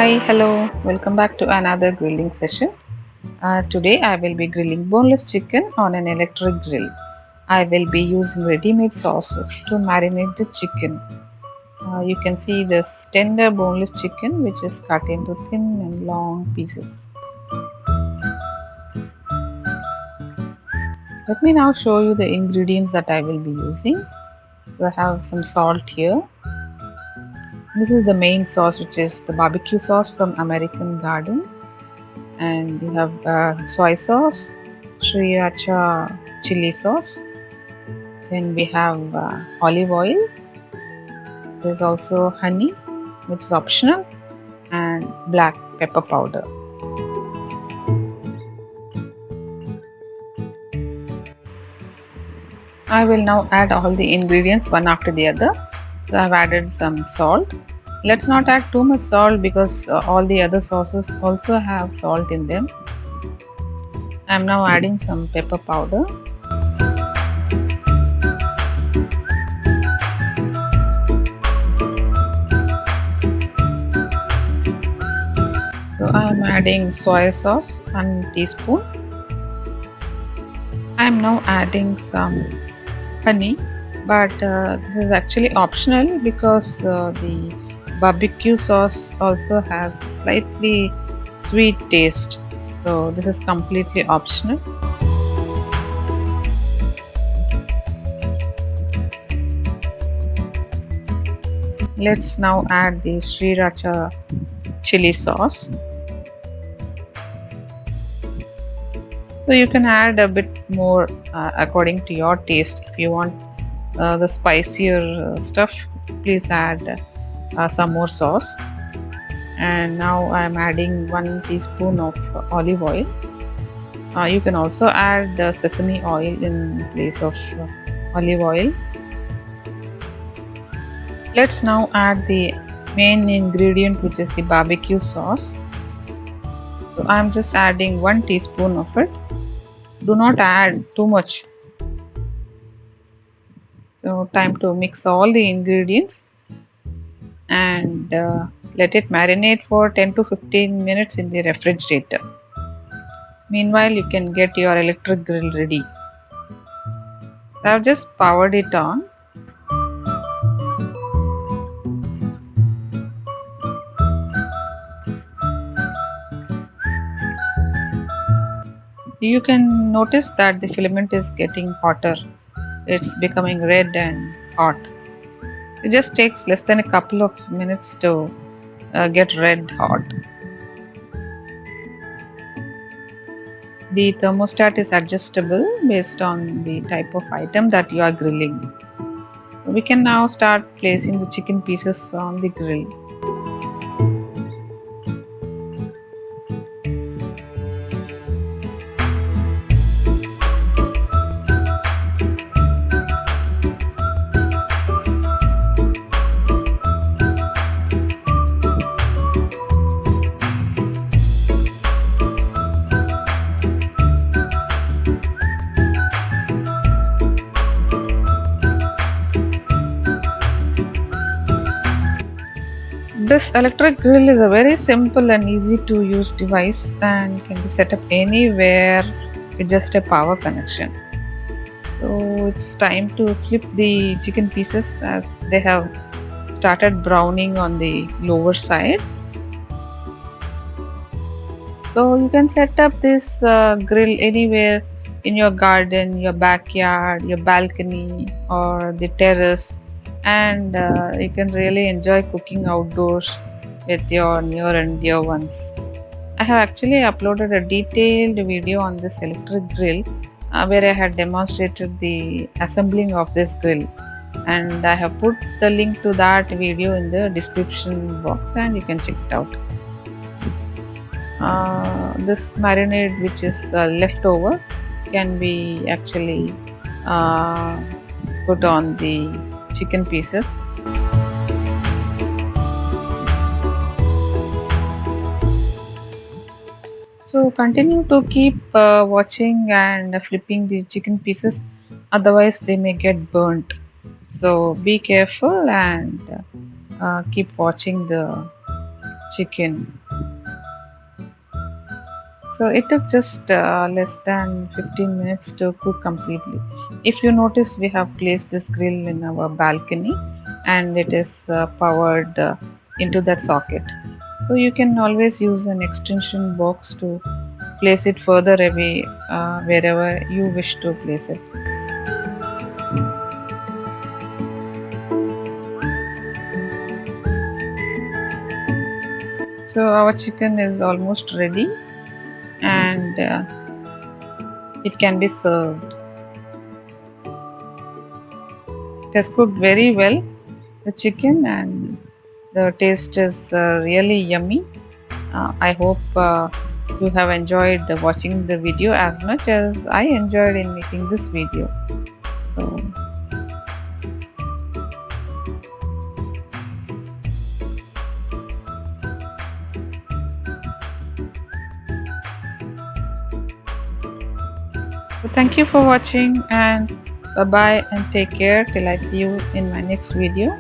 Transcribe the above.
Hi, hello, welcome back to another grilling session. Today I will be grilling boneless chicken on an electric grill. I will be using ready-made sauces to marinate the chicken. You can see this tender boneless chicken which is cut into thin and long pieces. Let me now show you the ingredients that I will be using. So I have some salt here. This is the main sauce, which is the barbecue sauce from American Garden. And you have soy sauce, sriracha chili sauce. Then we have olive oil. There's also honey, which is optional, and black pepper powder. I will now add all the ingredients one after the other. So I've added some salt. Let's not add too much salt because all the other sauces also have salt in them. I'm now adding some pepper powder. So I'm adding soy sauce 1 teaspoon. I'm now adding some honey, but this is actually optional because the barbecue sauce also has slightly sweet taste. So this is completely optional. Let's now add the sriracha chili sauce. So you can add a bit more according to your taste. If you want the spicier stuff, please add some more sauce. And now I'm adding 1 teaspoon of olive oil. You can also add sesame oil in place of olive oil. Let's now add the main ingredient, which is the barbecue sauce. So I'm just adding 1 teaspoon of it. Do not add too much. So time to mix all the ingredients and let it marinate for 10 to 15 minutes in the refrigerator. Meanwhile, you can get your electric grill ready. I've just powered it on. You can notice that the filament is getting hotter. It's becoming red and hot. It just takes less than a couple of minutes to get red hot. The thermostat is adjustable based on the type of item that you are grilling. We can now start placing the chicken pieces on the grill. This electric grill is a very simple and easy to use device and can be set up anywhere with just a power connection. So it's time to flip the chicken pieces as they have started browning on the lower side. So you can set up this grill anywhere in your garden, your backyard, your balcony, or the terrace, and you can really enjoy cooking outdoors with your near and dear ones. I have actually uploaded a detailed video on this electric grill where I had demonstrated the assembling of this grill, and I have put the link to that video in the description box and you can check it out. This marinade which is left over can be actually put on the chicken pieces. So continue to keep watching and flipping the chicken pieces, otherwise they may get burnt. So be careful and keep watching the chicken. So it took just less than 15 minutes to cook completely. If you notice, we have placed this grill in our balcony and it is powered into that socket. So you can always use an extension box to place it further away wherever you wish to place it. So our chicken is almost ready and it can be served. It has cooked very well, the chicken, and the taste is really yummy. I hope you have enjoyed watching the video as much as I enjoyed in making this video. So thank you for watching and bye bye and take care till I see you in my next video.